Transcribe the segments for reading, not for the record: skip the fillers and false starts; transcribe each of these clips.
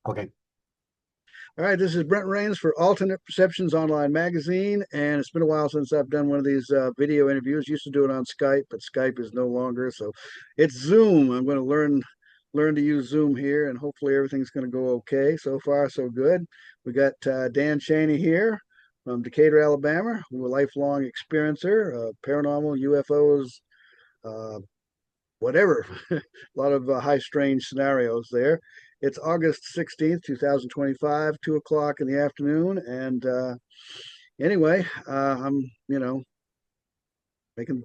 Okay. All right, this is Brent Raynes for Alternate Perceptions Online Magazine, and it's been a while since I've done one of these video interviews. Used to do it on Skype, but Skype is no longer, so it's Zoom. I'm going to learn to use Zoom here, and hopefully everything's going to go okay. So far, so good. We got Dan Chaney here from Decatur, Alabama, who's a lifelong experiencer, paranormal, UFOs, uh, whatever. A lot of high strange scenarios there. It's August 16th, 2025, 2 o'clock in the afternoon. And anyway, I'm, making,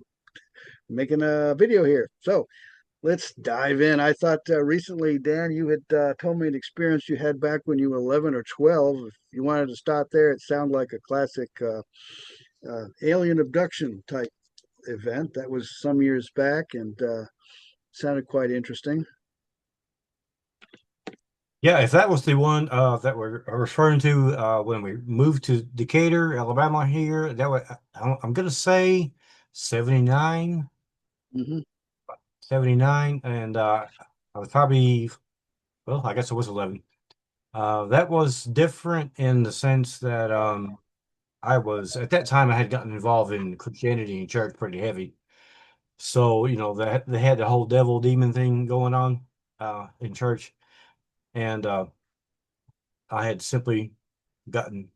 making a video here. So let's dive in. I thought recently, Dan, you had told me an experience you had back when you were 11 or 12. If you wanted to start there, it sounded like a classic alien abduction type event. That was some years back and sounded quite interesting. Yeah, if that was the one that we're referring to when we moved to Decatur, Alabama here, that was I'm gonna say 79, Hmm. 79, and I was probably, well, I guess I was 11. That was different in the sense that I was at that time I had gotten involved in Christianity and church pretty heavy. So, they had the whole devil demon thing going on in church. And I had simply gotten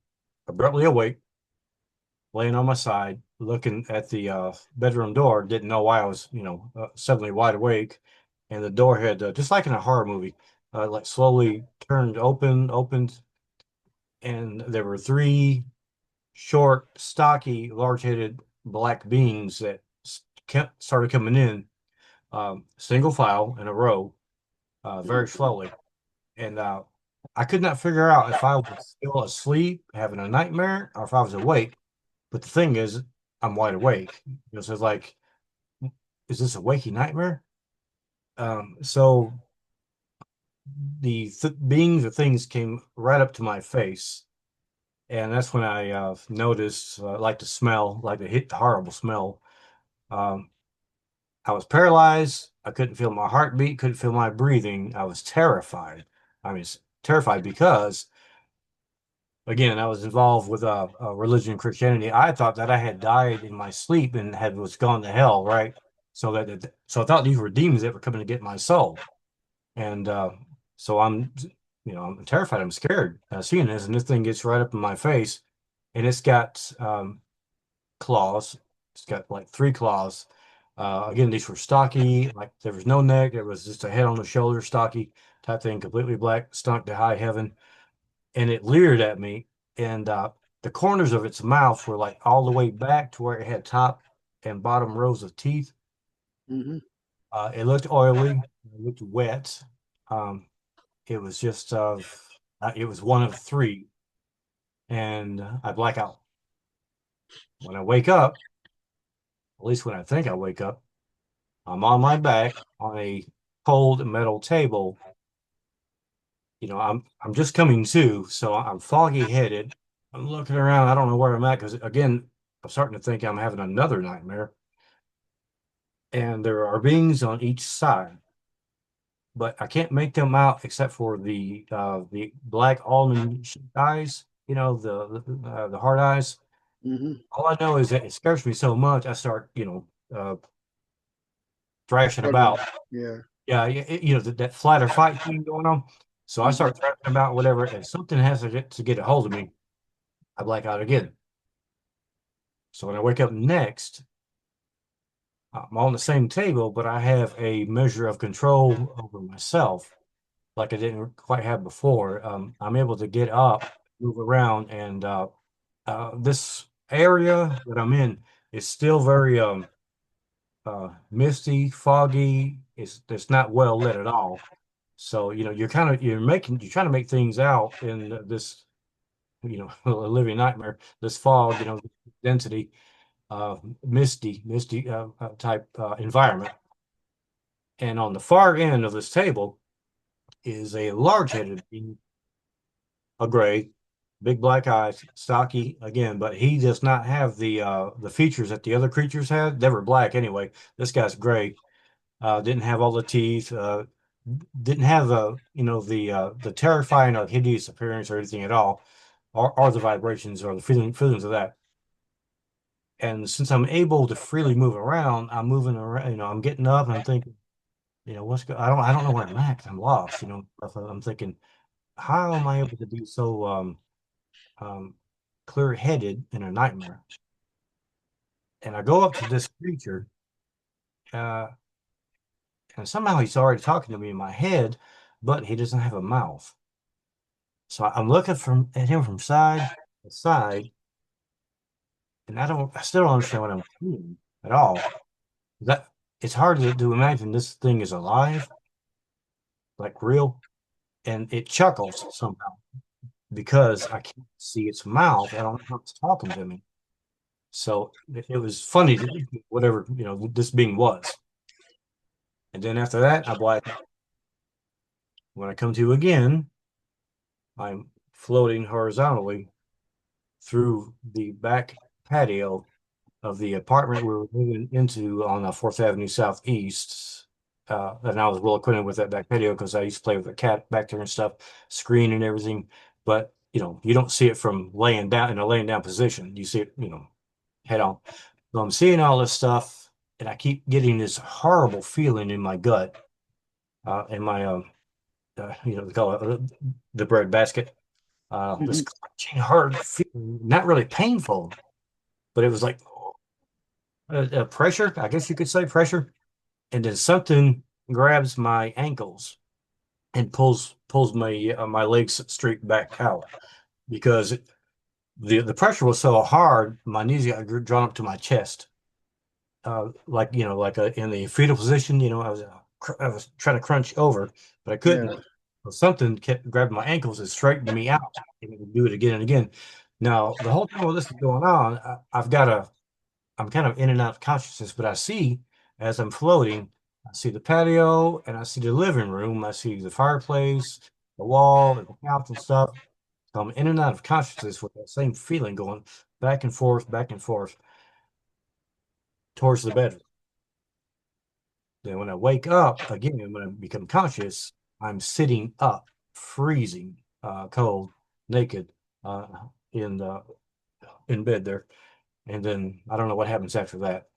abruptly awake, laying on my side, looking at the bedroom door. Didn't know why I was, suddenly wide awake, and the door had just like in a horror movie, like slowly turned opened, and there were three short, stocky, large-headed black beings that kept started coming in, single file in a row, very slowly, and I could not figure out if I was still asleep, having a nightmare, or if I was awake. But the thing is, I'm wide awake. So it's like, is this a waking nightmare? So the th beings or things came right up to my face, and that's when I noticed, like the smell, like the hit, the horrible smell. Um, I was paralyzed. I couldn't feel my heartbeat, couldn't feel my breathing. I was terrified. I mean, terrified because again, I was involved with religion, Christianity. I thought that I had died in my sleep and had was gone to hell, right? So I thought these were demons that were coming to get my soul, and so I'm terrified. I'm scared seeing this, and this thing gets right up in my face, and it's got claws. It's got like three claws. Again, these were stocky, like there was no neck. There was just a head on the shoulder, stocky type thing, completely black, stunk to high heaven, and it leered at me, and the corners of its mouth were like all the way back to where it had top and bottom rows of teeth. Hmm. It looked oily, it looked wet. Um, it was just it was one of three, and I black out. When I wake up, at least when I think I wake up, I'm on my back on a cold metal table. I'm just coming to, so I'm foggy headed. I'm looking around. I don't know where I'm at because again, I'm starting to think I'm having another nightmare. And there are beings on each side, but I can't make them out except for the black almond eyes. The hard eyes. Hmm. All I know is that it scares me so much. I start thrashing Struggling. about. Yeah. Yeah, that flight or fight thing going on. So I Hmm. start thrashing about whatever, and something has to get a hold of me. I black out again. So when I wake up next, I'm on the same table, but I have a measure of control over myself like I didn't quite have before. I'm able to get up, move around, and this area that I'm in is still very misty, foggy. It's not well lit at all. So, you're trying to make things out in this, a living nightmare, this fog, density, misty type environment. And on the far end of this table is a large-headed being, a gray, big black eyes, stocky again, but he does not have the features that the other creatures had. They were black anyway. This guy's gray. Didn't have all the teeth. didn't have the terrifying or hideous appearance or anything at all, or the vibrations or the feelings of that. And since I'm able to freely move around, I'm moving around, I'm getting up and I'm thinking, I don't know where I'm at 'cause I'm lost, I'm thinking, how am I able to be so um clear-headed in a nightmare? And I go up to this creature, uh, and somehow he's already talking to me in my head, but he doesn't have a mouth. So I'm looking at him from side to side, and I still don't understand what I'm seeing at all. That it's hard to imagine this thing is alive, like real, and it chuckles somehow because I can't see its mouth. I don't know if it's talking to me. So it was funny to whatever, this being was. And then after that, I black out. When I come to again, I'm floating horizontally through the back patio of the apartment we were moving into on 4th Avenue Southeast. And I was well acquainted with that back patio because I used to play with a cat back there and stuff, screen and everything. But, you don't see it from laying down in a laying down position. You see it, head on. So I'm seeing all this stuff, and I keep getting this horrible feeling in my gut, in my, they call it the bread basket. This Hmm. clutching hard feeling, not really painful, but it was like pressure, I guess you could say pressure. And then something grabs my ankles and pulls my legs straight back out because the pressure was so hard, my knees got drawn up to my chest. In the fetal position, I was trying to crunch over, but I Yeah. couldn't. So something kept grabbing my ankles and straightened me out, and it would do it again and again. Now, the whole time while this is going on, I'm kind of in and out of consciousness, but I see as I'm floating, I see the patio and I see the living room. I see the fireplace, the wall, and the couch and stuff. So I'm in and out of consciousness with that same feeling going back and forth towards the bedroom. Then when I wake up again, when I become conscious, I'm sitting up, freezing, cold, naked, uh, in the in bed there. And then I don't know what happens after that.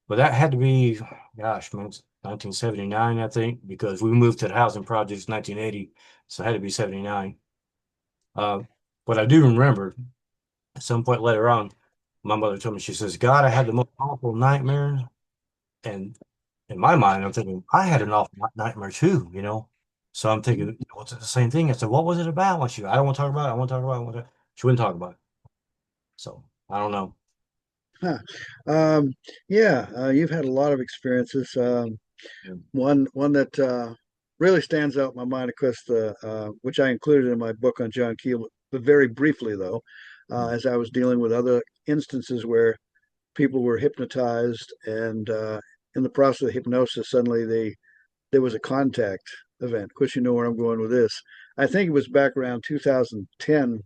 But that had to be, gosh, man, it's 1979, I think, because we moved to the housing projects 1980, so it had to be 79. Uh, but I do remember at some point later on, my mother told me, she says, God, I had the most awful nightmare. And in my mind, I'm thinking, I had an awful nightmare too, you know? So I'm thinking, what's it the same thing? I said, what was it about? I don't want to talk about it. I want to talk about it. She wouldn't talk about it. So I don't know. Huh. Um, yeah, you've had a lot of experiences. Yeah. One that really stands out in my mind, of course, the which I included in my book on John Keel, but very briefly though, as I was dealing with other instances where people were hypnotized, and in the process of hypnosis, suddenly there was a contact event. Of course, you know where I'm going with this. I think it was back around 2010,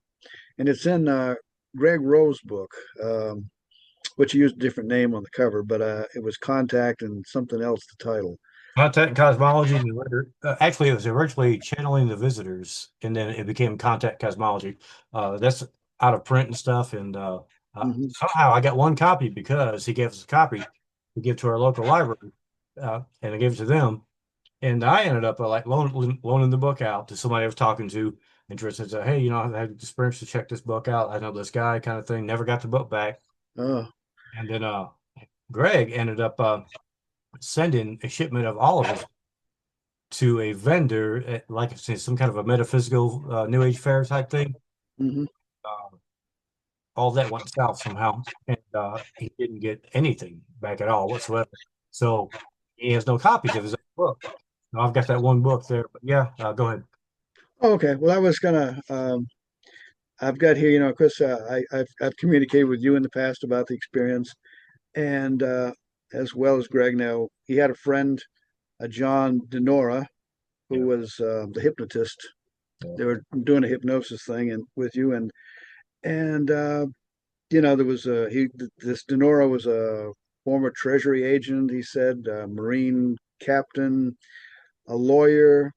and it's in Greg Rowe's book. Which used a different name on the cover, but it was Contact and something else, the title. Contact and cosmology. Actually, it was originally channeling the visitors, and then it became contact cosmology. That's out of print and stuff. And Hmm. somehow I got one copy because he gave us a copy to give to our local library, and I gave it to them. And I ended up like loaning the book out to somebody I was talking to, interested. Said, hey, I've had the experience to check this book out. I know this guy, kind of thing. Never got the book back. Oh. And then Greg ended up sending a shipment of all of his to a vendor at, like I said, some kind of a metaphysical New Age fair type thing. Hmm. Uh, all that went south somehow, and he didn't get anything back at all whatsoever. So he has no copies of his own book. Now, I've got that one book there, but yeah, go ahead. Okay. Well, I was gonna. I've got here. Of course, I've communicated with you in the past about the experience, and as well as Greg. Now, he had a friend, John Denora, who Yeah. was the hypnotist. Yeah. They were doing a hypnosis thing and with you, and there was this Denora was a former Treasury agent. He said, Marine captain, a lawyer,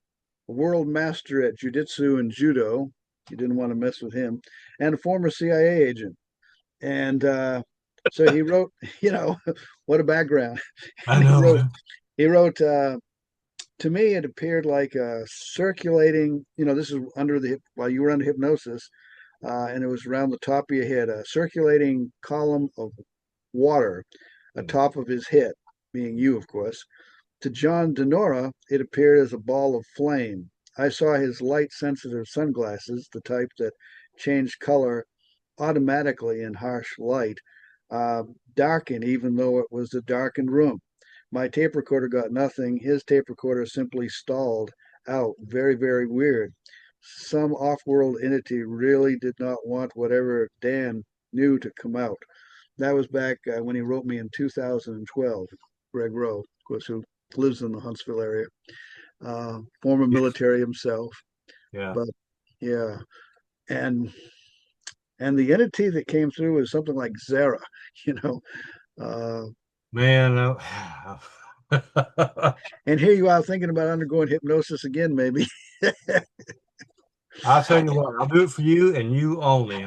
a world master at jiu-jitsu and judo. You didn't want to mess with him, and a former CIA agent. And so he wrote, you know, what a background. I And know, man. he wrote, to me, it appeared like a circulating, this is under the, while you were under hypnosis, and it was around the top of your head, a circulating column of water atop of his head, being you, of course. To John Denora, it appeared as a ball of flame. I saw his light sensitive sunglasses, the type that changed color automatically in harsh light, uh, darken even though it was a darkened room. My tape recorder got nothing. His tape recorder simply stalled out. Very, very weird. Some off world entity really did not want whatever Dan knew to come out. That was back when he wrote me in 2012. Greg Rowe, of course, who lives in the Huntsville area, former Yes. military himself. Yeah. But yeah, and the entity that came through is something like Zara, you know. Uh, Man, and here you are thinking about undergoing hypnosis again, maybe. I'll tell you what, I'll do it for you and you only.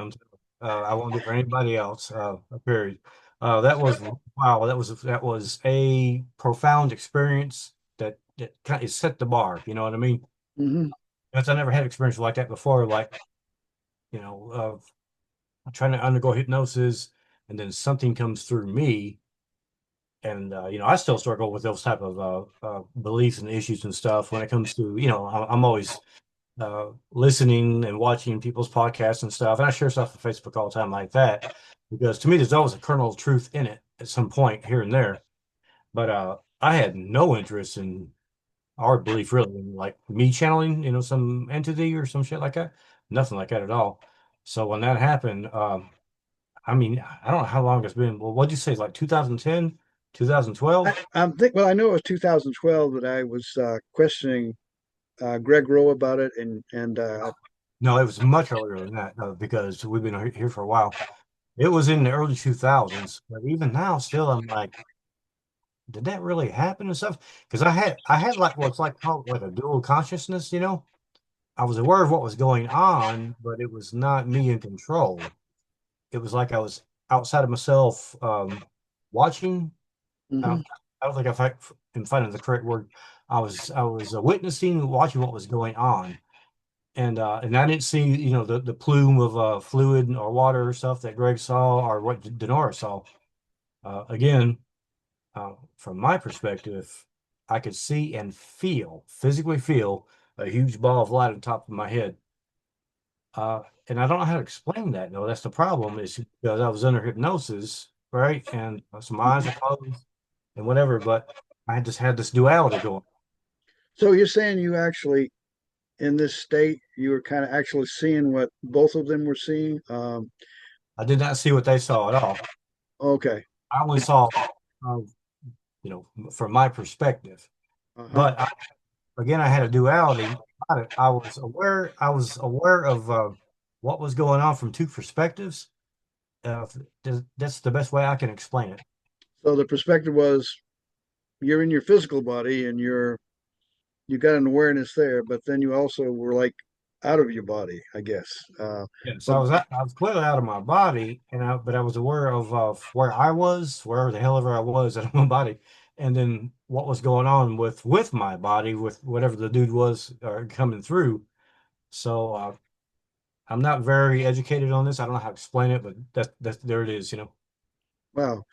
I won't do it for anybody else, period. That was wow, that was a profound experience that kind of set the bar, you know what I mean? Hmm. Because I never had experience like that before, like, of trying to undergo hypnosis and then something comes through me. And I still struggle with those type of beliefs and issues and stuff when it comes to, I'm always listening and watching people's podcasts and stuff. And I share stuff on Facebook all the time like that because to me, there's always a kernel of truth in it at some point here and there. But I had no interest in our belief really in like me channeling, some entity or some shit like that. Nothing like that at all. So when that happened, I mean, I don't know how long it's been. Well, what'd you say? Like 2010, 2012? Well, I know it was 2012 that I was questioning Greg Rowe about it, and No, it was much earlier than that because we've been here for a while. It was in the early 2000s, but even now, still, I'm like, did that really happen and stuff? Because I had like what's like called like a dual consciousness. I was aware of what was going on, but it was not me in control. It was like I was outside of myself, watching. hmm. I don't think if I can find the correct word. I was witnessing, watching what was going on, and I didn't see the plume of fluid or water or stuff that Greg saw or what Denora saw. Again, from my perspective, I could see and physically feel a huge ball of light on top of my head. And I don't know how to explain that, though. That's the problem, is because I was under hypnosis, right? And so my eyes are closed and whatever, but I just had this duality going. So you're saying you actually, in this state, you were kind of actually seeing what both of them were seeing? I did not see what they saw at all. Okay. I only saw, uh, from my perspective. Uh-huh. But again, I had a duality. I was aware of what was going on from two perspectives. That's the best way I can explain it. So the perspective was you're in your physical body and you got an awareness there, but then you also were like out of your body, I guess. Yeah, so But I was clearly out of my body, but I was aware of where I was, wherever the hell ever I was out of my body, and then what was going on with my body, with whatever the dude was coming through. So I'm not very educated on this. I don't know how to explain it, but that's there it is. wow,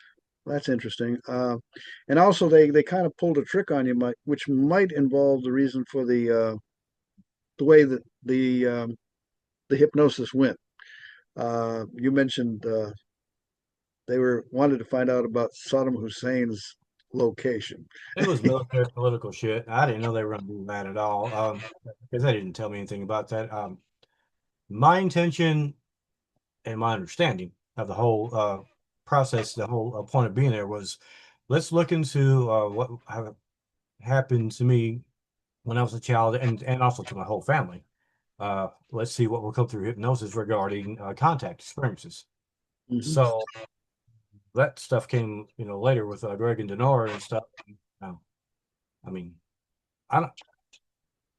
that's interesting. And also they kind of pulled a trick on you, which might involve the reason for the way that the hypnosis went. You mentioned they were wanted to find out about Saddam Hussein's location. It was military political shit. I didn't know they were going to do that at all, because they didn't tell me anything about that. My intention and my understanding of the whole process, the whole point of being there was, let's look into what happened to me when I was a child, and also to my whole family. Let's see what will come through hypnosis regarding contact experiences. Hmm. So that stuff came, later with Greg and Denora and stuff. Um, I mean, I don't.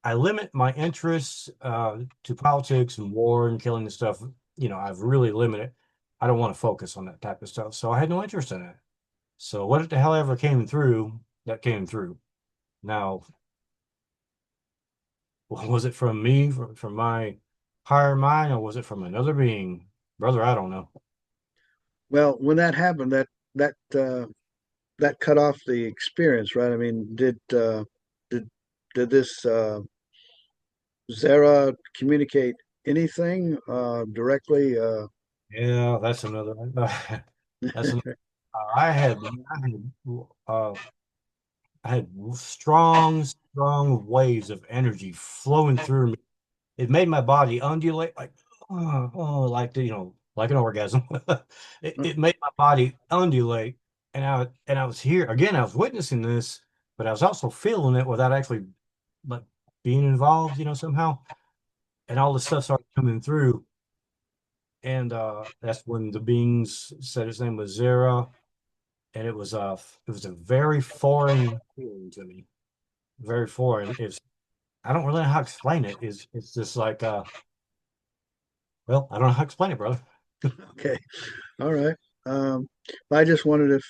I limit my interests to politics and war and killing and stuff. I've really limited. I don't want to focus on that type of stuff. So I had no interest in it. So what the hell ever came through, that came through. Now, was it from me, from my higher mind, or was it from another being? Brother, I don't know. Well, when that happened, that that cut off the experience, right? I mean, did did this Zara communicate anything directly? Yeah, that's another. That's another. Uh, I had strong, strong waves of energy flowing through me. It made my body undulate like, like like an orgasm. It made my body undulate, and I was here again. I was witnessing this, but I was also feeling it without actually like being involved, somehow. And all this stuff started coming through, and that's when the beings said his name was Zera, and it was a very foreign feeling to me, very foreign. I don't really know how to explain it. It's just like well, I don't know how to explain it, brother. Okay, all right. Um, I just wondered if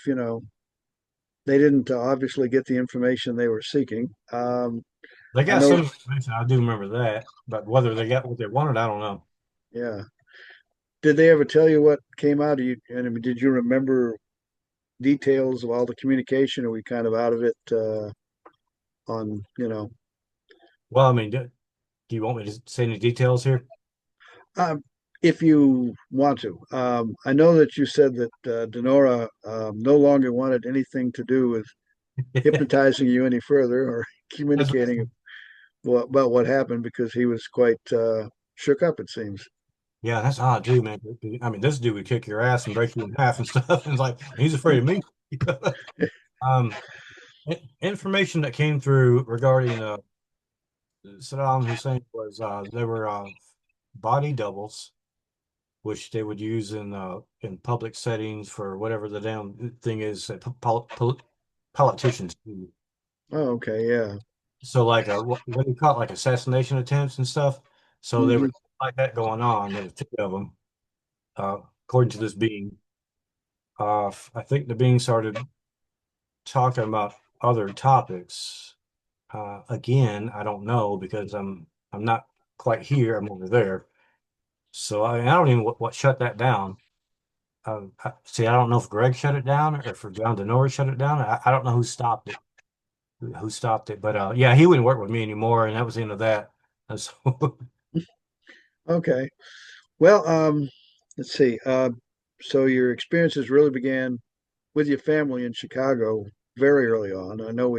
they didn't obviously get the information they were seeking. They I got know, some information, I do remember that, but whether they got what they wanted, I don't know. yeah. Did they ever tell you what came out of you? And I mean, did you remember details of all the communication? Or are we kind of out of it on, Well, I mean, do you want me to say any details here? um, if you want to? I know that you said that Denora no longer wanted anything to do with hypnotizing you any further or That's, communicating about what happened because he was quite shook up, it seems. yeah, that's odd too, man. I mean, this dude would kick your ass and break you in half and stuff. And it's like he's afraid of me. um, Information that came through regarding Saddam Hussein was there were body doubles, which they would use in public settings for whatever the damn thing is that politicians do. Oh, okay, yeah. So like what do you call it, like assassination attempts and stuff. So there Hmm. was like that going on. There were two of them, according to this being. I think the being started talking about other topics. Again, I don't know because I'm not quite here. I'm over there. So I don't even what shut that down. See, I don't know if Greg shut it down or if John Denora shut it down. I don't know who stopped it. Who stopped it? But yeah, he wouldn't work with me anymore, and that was the end of that. And so, Okay. Well, let's see. So your experiences really began with your family in Chicago very early on. I know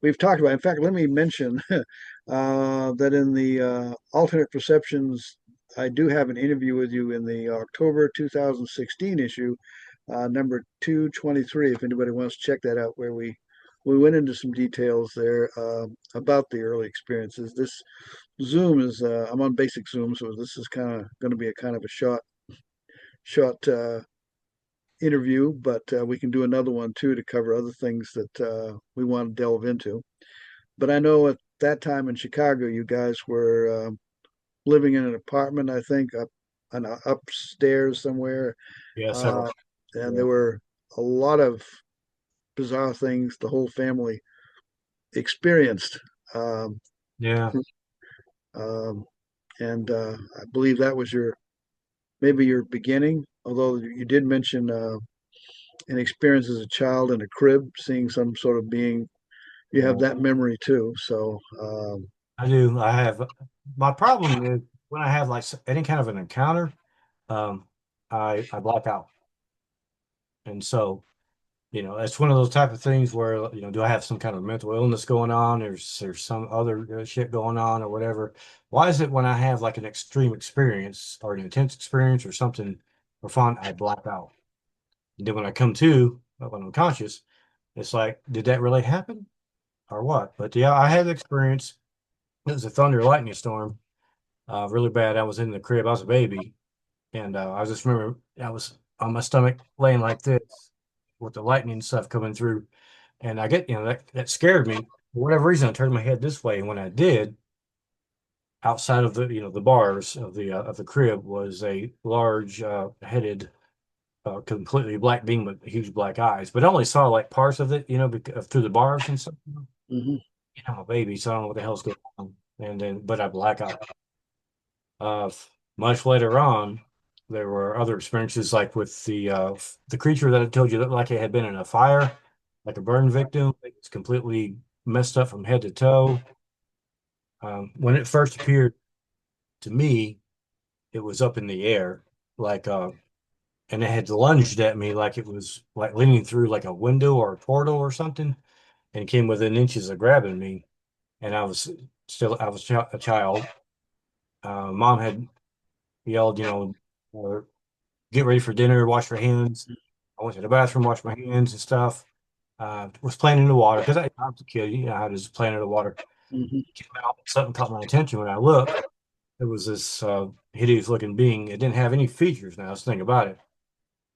we've talked about. In fact, let me mention that in the alternate perceptions, I do have an interview with you in the October 2016 issue, number 223. If anybody wants to check that out, where we went into some details there about the early experiences. This Zoom is I'm on basic Zoom, so this is kind of going to be a kind of a short interview, but we can do another one too to cover other things that we want to delve into. But I know at that time in Chicago, you guys were living in an apartment, I think, upstairs somewhere, yeah, several. uh, and Yeah, there were a lot of bizarre things the whole family experienced. Um, yeah. um, and I believe that was your maybe your beginning, although you did mention an experience as a child in a crib, seeing some sort of being. You have Yeah. that memory too. So, I do. I have. My problem is when I have like any kind of an encounter, um, I black out, and so it's one of those type of things where do I have some kind of mental illness going on, or is there some other shit going on, or whatever? Why is it when I have like an extreme experience or an intense experience or something profound, I black out? And then when I come to, when I'm conscious, it's like, did that really happen or what? But yeah, I had the experience. It was a thunder lightning storm, really bad. I was in the crib. I was a baby, and I just remember I was on my stomach laying like this with the lightning stuff coming through, and I get that scared me for whatever reason. I turned my head this way, and when I did, outside of the the bars of the crib was a large headed completely black being with huge black eyes, but I only saw like parts of it, through the bars and stuff. Hmm. I'm a baby, so I don't know what the hell's going on. And then, but I black out. Uh, Much later on, there were other experiences, like with the creature that I told you looked like it had been in a fire, like a burn victim. It was completely messed up from head to toe. When it first appeared to me, it was up in the air, like and it had lunged at me like it was like leaning through like a window or a portal or something, and came within inches of grabbing me. And I was a child. Mom had yelled, get ready for dinner, wash your hands. I went to the bathroom, washed my hands and stuff. Was playing in the water because I was a kid, you know how to just play in the water. Hmm. Came out, something caught my attention. When I looked, it was this hideous looking being. It didn't have any features now. Let's think about it.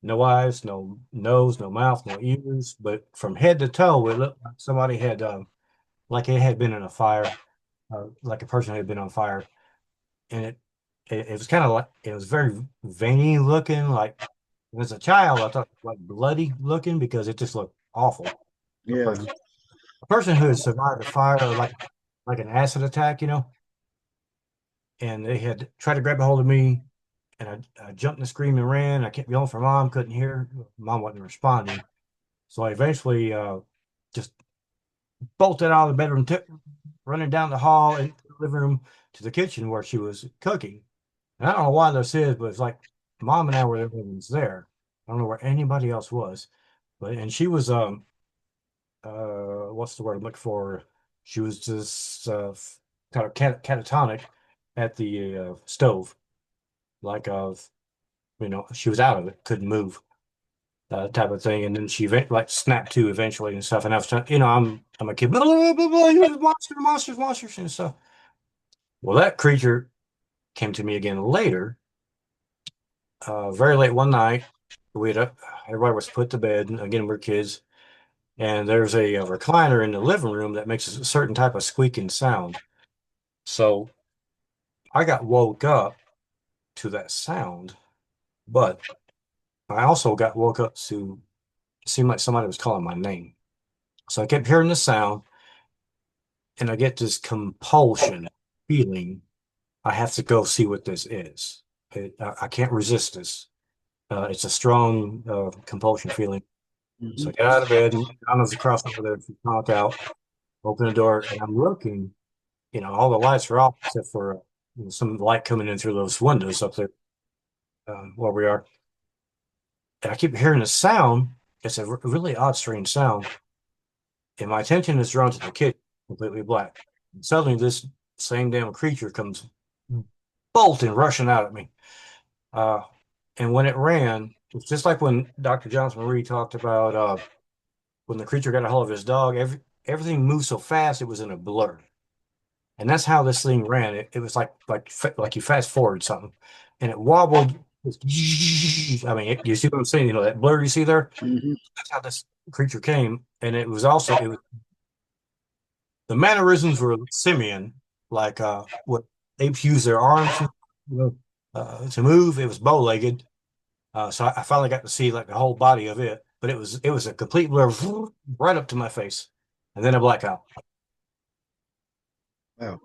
No eyes, no nose, no mouth, no ears, but from head to toe, it looked like somebody had, like it had been in a fire, like a person had been on fire. And it was kind of like, it was very veiny looking. Like as a child, I thought it was like bloody looking because it just looked awful. Yeah. A person who had survived a fire or like an acid attack, and they had tried to grab a hold of me, and I jumped and screamed and ran. I kept yelling for mom, couldn't hear. Mom wasn't responding. So I eventually just bolted out of the bedroom, running down the hall and the living room to the kitchen where she was cooking. And I don't know why this is, but it's like mom and I were the only ones there. I don't know where anybody else was. But and she was what's the word I'm looking for? She was just kind of catatonic at the stove, like she was out of it, couldn't move, type of thing. And then she like snapped to eventually and stuff. And I was trying, I'm a kid, blah, blah, blah, blah, monsters and stuff. Well, that creature came to me again later, very late one night. We had everybody was put to bed. And again, we're kids, and there's a recliner in the living room that makes a certain type of squeaking sound. So I got woke up to that sound, but I also got woke up to it seemed like somebody was calling my name. So I kept hearing the sound, and I get this compulsion feeling I have to go see what this is. I can't resist this. It's a strong compulsion feeling. Hmm. So I get out of bed, and Donna's across over there, knock out, open the door, and I'm looking. All the lights are off except for some light coming in through those windows up there where we are. And I keep hearing the sound. It's a really odd, strange sound. And my attention is drawn to the kitchen, completely black. And suddenly, this same damn creature comes bolting, rushing out at me. Uh, and when it ran, it's just like when Dr. Johnson Marie talked about when the creature got a hold of his dog, everything moved so fast it was in a blur. And that's how this thing ran. It was like you fast forward something, and it wobbled. I mean, you see what I'm saying? That blur you see there. Hmm. That's how this creature came, and it was the mannerisms were simian, like what apes use their arms to move. It was bow-legged, so I finally got to see like the whole body of it. But it was a complete blur right up to my face, and then a blackout. Wow.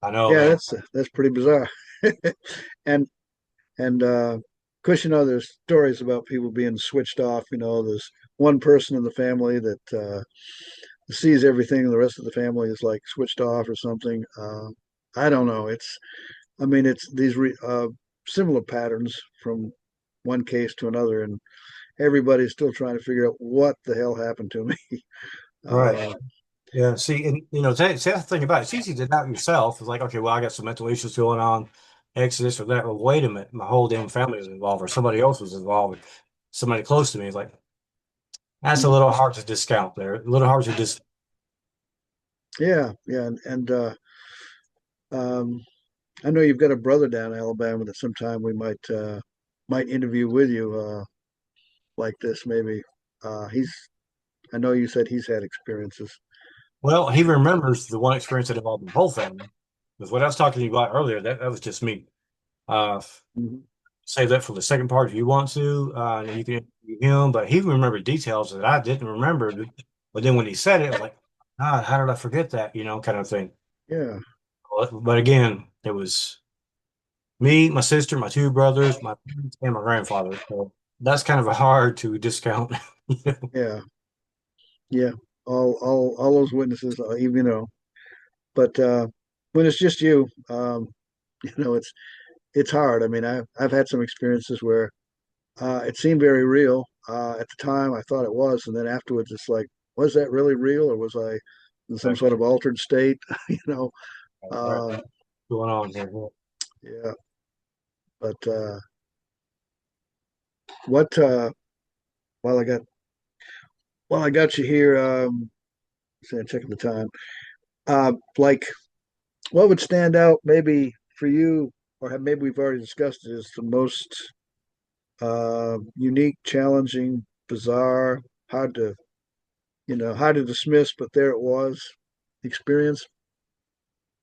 I know, Yeah, man. that's pretty bizarre. And and of course, there's stories about people being switched off. There's one person in the family that sees everything, and the rest of the family is like switched off or something. I don't know. I mean, it's these similar patterns from one case to another, and everybody's still trying to figure out what the hell happened to me. Right. Uh, Yeah, see, and see that's the thing about it. It's easy to doubt yourself. It's like, okay, well, I got some mental issues going on, Exodus or that. Well, wait a minute, my whole damn family was involved, or somebody else was involved, somebody close to me. It's like that's a little hard to discount there. A little hard to dis. yeah, yeah, and um, I know you've got a brother down in Alabama that sometime we might interview with you like this maybe. He's I know you said he's had experiences. Well, he remembers the one experience that involved the whole family. With what I was talking to you about earlier, that was just me. Uh, Mhm. Save that for the second part if you want to. And you can interview him, but he remembered details that I didn't remember. But then when he said it, I was like, ah, how did I forget that? Kind of thing. Yeah, But again, it was me, my sister, my two brothers, my parents, and my grandfather. So that's kind of a hard to discount. yeah, yeah. All those witnesses, even but when it's just you, it's hard. I mean, I've had some experiences where it seemed very real. At the time, I thought it was, and then afterwards, it's like, was that really real, or was I in some Exactly. sort of altered state? You know, All right. um, Going on here. yeah. But what? While I got while I got you here, saying checking the time. Like, what would stand out maybe for you, or maybe we've already discussed it, is the most unique, challenging, bizarre, hard to hard to dismiss, but there it was experience.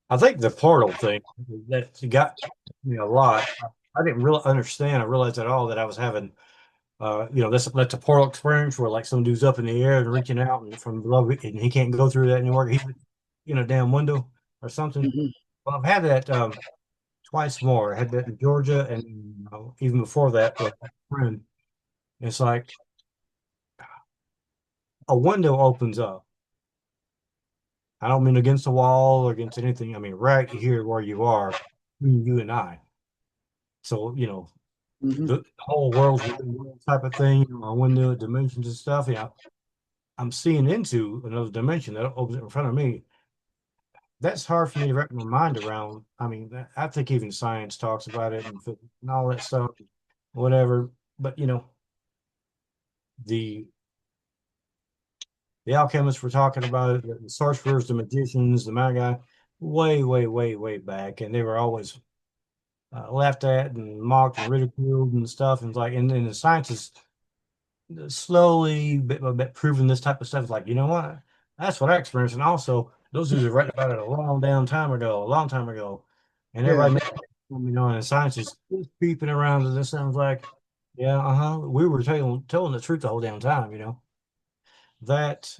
I think the portal thing that got me a lot. I didn't really understand. I realized at all that I was having, that's a portal experience where like some dude's up in the air and reaching out and from below, and he can't go through that anymore. He's in a damn window or something. Hmm. Well, I've had that twice more. I had that in Georgia, and even before that with a friend. It's like a window opens up. I don't mean against the wall or against anything. I mean right here where you are, between you and I. So, Hmm. the whole world's within world type of thing, window dimensions and stuff. I'm seeing into another dimension that opens in front of me. That's hard for me to wrap my mind around. I mean, I think even science talks about it and all that stuff, whatever. But the the alchemists were talking about it, the sorcerers, the magicians, the magi, way, way, way, way back, and they were always laughed at and mocked and ridiculed and stuff. And like, and the scientists slowly, bit by bit, proving this type of stuff. Is like, you know what? That's what I experienced. And also, those dudes are writing about it a long damn time ago, a long time ago. And Yeah, everybody makes, and science is just peeping around. And this sounds like, yeah, we were telling the truth the whole damn time, that,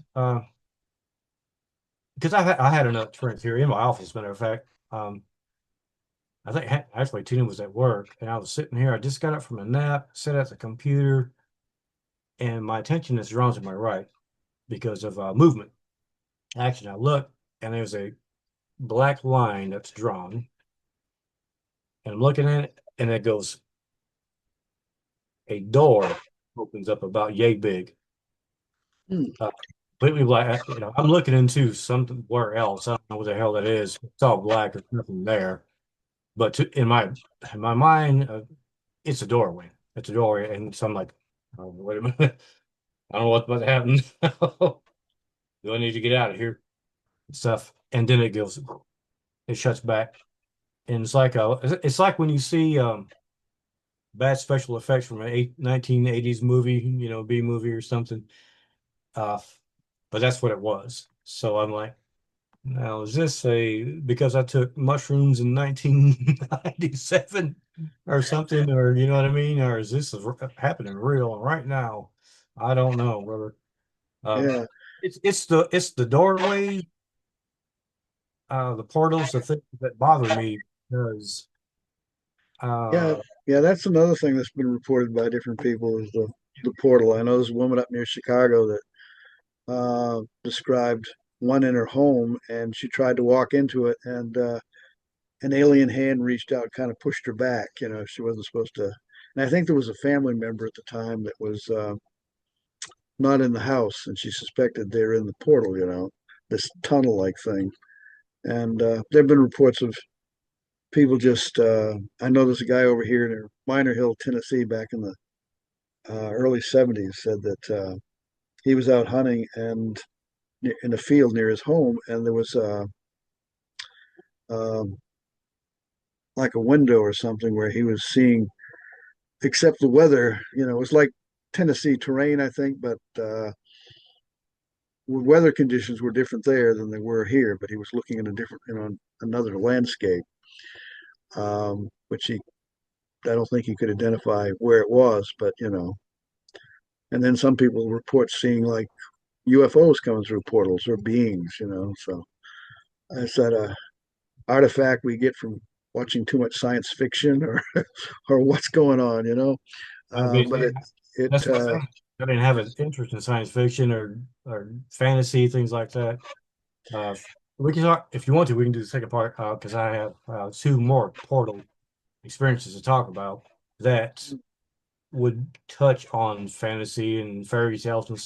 because I had another experience here in my office, matter of fact. I think actually Tina was at work and I was sitting here. I just got up from a nap, sat at the computer, and my attention is drawn to my right because of movement. Action. I look, and there's a black line that's drawn, and I'm looking at it, and it goes, a door opens up about yay big, mm, uh, completely black. I'm looking into somewhere else. I don't know what the hell that is. It's all black. There's nothing there. But in my mind, it's a doorway. It's a doorway, and so I'm like, oh, wait a minute. I don't know what's about to happen. Do I need to get out of here? Stuff, and then it shuts back, and it's like when you see bad special effects from an 1980s movie, B movie or something. Uh, but that's what it was. So I'm like, now is this because I took mushrooms in 1997 or something, or you know what I mean, or is this happening real right now? I don't know, brother. Um, yeah, it's the doorways, the portals, the things that bother me because yeah, uh, yeah. That's another thing that's been reported by different people is the portal. I know there's a woman up near Chicago that described one in her home, and she tried to walk into it, and an alien hand reached out, kind of pushed her back. She wasn't supposed to. And I think there was a family member at the time that was not in the house, and she suspected they were in the portal. This tunnel-like thing. And there have been reports of people just. I know there's a guy over here near Minor Hill, Tennessee, back in the early '70s, said that he was out hunting and in a field near his home, and there was um, like a window or something where he was seeing, except the weather, it was like Tennessee terrain, I think, but weather conditions were different there than they were here. But he was looking in a different, another landscape, which he I don't think he could identify where it was, but and then some people report seeing like UFOs coming through portals or beings. So is that a artifact we get from watching too much science fiction, or or what's going on? I But mean, it that's my thing. I didn't have an interest in science fiction or fantasy things like that. Uh, we can talk if you want to. We can do the second part because I have two more portal experiences to talk about that would touch on fantasy and fairy tales and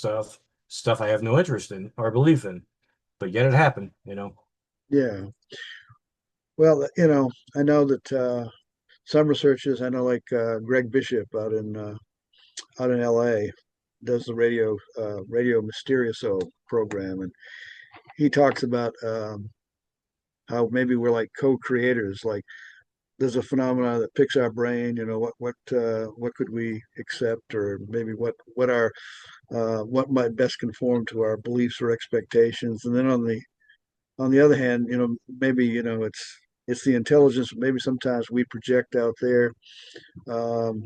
stuff I have no interest in or belief in, but yet it happened. Yeah. Well, I know that some researchers, I know like Greg Bishop out in LA does the Radio Mysterioso program, and he talks about how maybe we're like co-creators. Like there's a phenomenon that picks our brain. What could we accept, or maybe what might best conform to our beliefs or expectations. And then on the other hand, maybe it's the intelligence maybe sometimes we project out there. Um,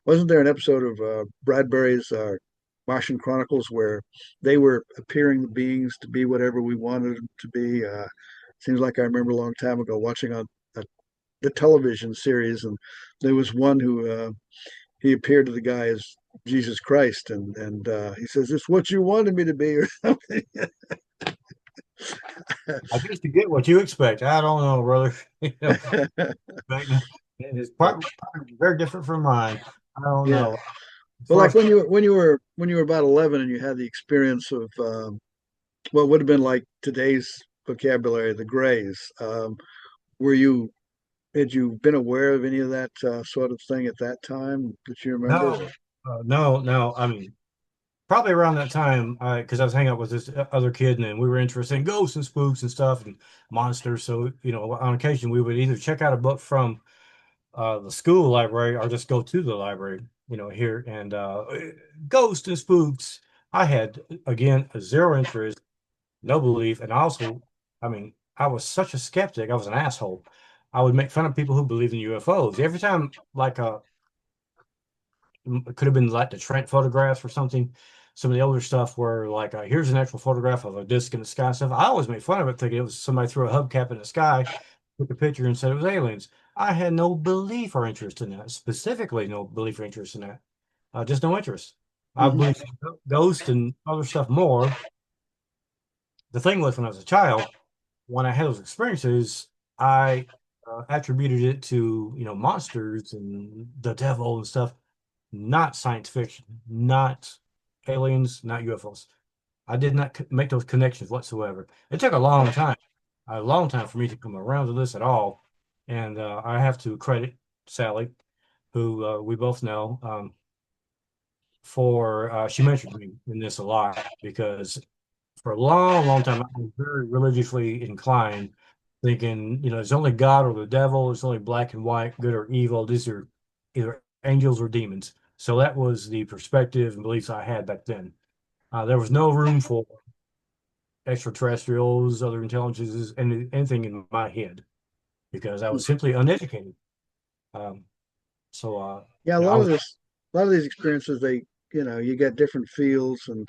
wasn't there an episode of Bradbury's Martian Chronicles where they were appearing beings to be whatever we wanted them to be? Seems like I remember a long time ago watching on the television series, and there was one who he appeared to the guy as Jesus Christ, and he says, "It's what you wanted me to be," or something. I guess you get what you expect. I don't know, brother. Back then, it's probably very different from mine. I don't Yeah. know. As Well, far like as when you were about 11 and you had the experience of what would have been like today's vocabulary, the Greys. Were you Had you been aware of any of that sort of thing at that time that you remember? no, no. I mean, probably around that time, because I was hanging out with this other kid, and we were interested in ghosts and spooks and stuff and monsters. So, on occasion, we would either check out a book from the school library or just go to the library, here and ghosts and spooks. I had again a zero interest, no belief, and also, I mean, I was such a skeptic. I was an asshole. I would make fun of people who believe in UFOs every time, like it could have been like the Trent photographs or something. Some of the older stuff where like here's an actual photograph of a disc in the sky and stuff. I always made fun of it, thinking it was somebody threw a hubcap in the sky, took a picture and said it was aliens. I had no belief or interest in that. Specifically, no belief or interest in that. Just no interest. I Hmm. believe in ghosts and other stuff more. The thing was, when I was a child, when I had those experiences, I attributed it to monsters and the devil and stuff, not science fiction, not aliens, not UFOs. I did not make those connections whatsoever. It took a long time for me to come around to this at all. And I have to credit Sally, who we both know, for she mentored me in this a lot because for a long, long time I was very religiously inclined, thinking, it's only God or the devil, it's only black and white, good or evil. These are either angels or demons. So that was the perspective and beliefs I had back then. There was no room for extraterrestrials, other intelligences, and anything in my head because I was simply uneducated. Um, so Yeah, I was, a lot of these experiences, you get different fields, and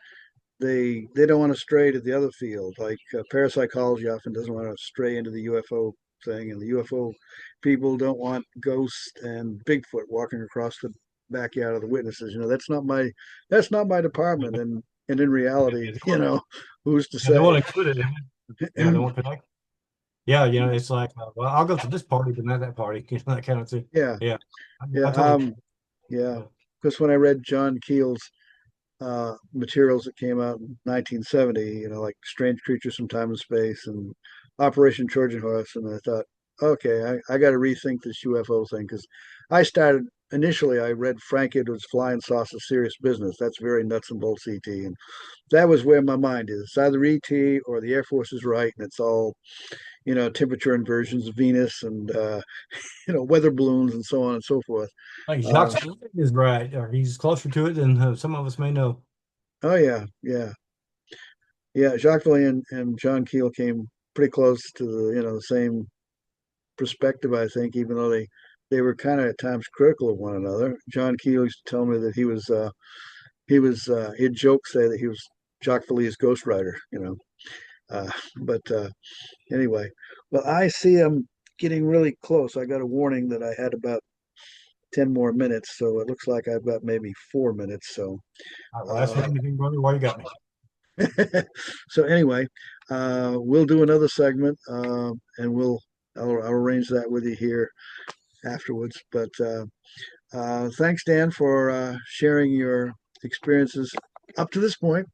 they don't want to stray to the other field. Like parapsychology often doesn't want to stray into the UFO thing, and the UFO people don't want ghosts and Bigfoot walking across the backyard of the witnesses. That's not my department, and in reality, who's to they say? won't include it. Yeah, they And won't connect. Yeah, it's like, well, I'll go to this party, but not that party, that kind of thing. yeah, Yeah, yeah, I totally, yeah. yeah. Because when I read John Keel's materials that came out in 1970, like Strange Creatures from Time and Space and Operation Trojan Horse. And I thought, okay, I got to rethink this UFO thing because initially, I read Frank Edwards' Flying Saucer Serious Business. That's very nuts and bolts ET. And that was where my mind is. It's either ET or the Air Force is right. And it's all, temperature inversions of Venus and, weather balloons and so on and so forth. Like Uh, Jacques Vallée is right, or he's closer to it than some of us may know. oh, yeah, yeah. Yeah, Jacques Vallée and John Keel came. pretty close to the same perspective, I think, even though they were kind of at times critical of one another. John Keel used to tell me that he'd joke say that he was Jacques Valley's ghostwriter, Uh, but anyway, well, I see I'm getting really close. I got a warning that I had about 10 more minutes, so it looks like I've got maybe 4 minutes. So, All right, well, ask me uh, anything, brother, while you got me. so anyway, we'll do another segment, and I'll arrange that with you here afterwards. But thanks, Dan, for sharing your experiences up to this point.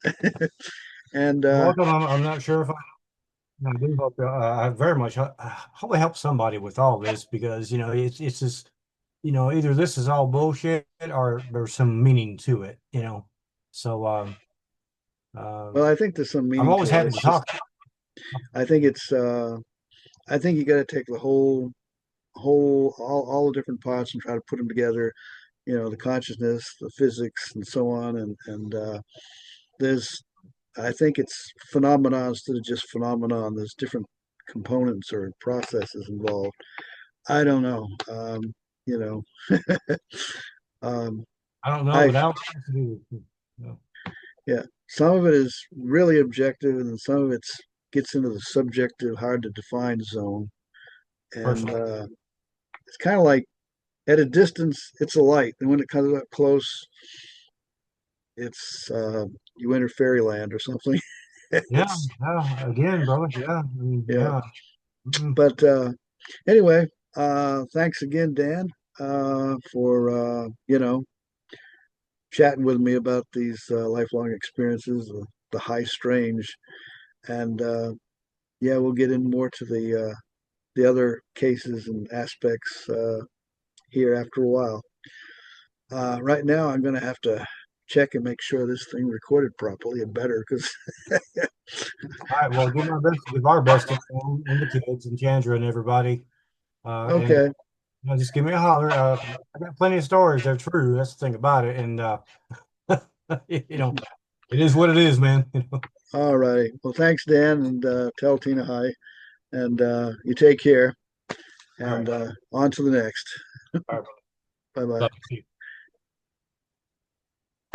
And You're welcome. I'm not sure if I do hope I very much hope I help somebody with all this because it's just either this is all bullshit or there's some meaning to it. So well, um, I think there's some I'm meaning always to it. happy to It's just, talk. I think it's, I think you got to take the all the different parts and try to put them together. The consciousness, the physics, and so on. And there's, I think it's phenomena instead of just phenomenon. There's different components or processes involved. I don't know. You know, um, I don't know, I but I don't have to do it. Yeah, some of it is really objective, and then some of it gets into the subjective, hard to define zone. For And sure. it's kind of like at a distance, it's a light, and when it comes up close, it's you enter fairyland or something. Yeah, It's yeah. Again, brother. Yeah, I mean, yeah, yeah. Mm-mm. but anyway, thanks again, Dan, for chatting with me about these lifelong experiences, the high strange, and yeah, we'll get in more to the other cases and aspects here after a while. Right now, I'm going to have to check and make sure this thing recorded properly and better because All right. Well, do my best to give our best to Sam and the kids and Chandra and everybody. And okay, just give me a holler. I got plenty of stories. They're true. That's the thing about it. And you know, it is what it is, man. all righty. Well, thanks, Dan, and tell Tina hi, and you take care, All and right. on to the next. All right. Bye bye. Love you.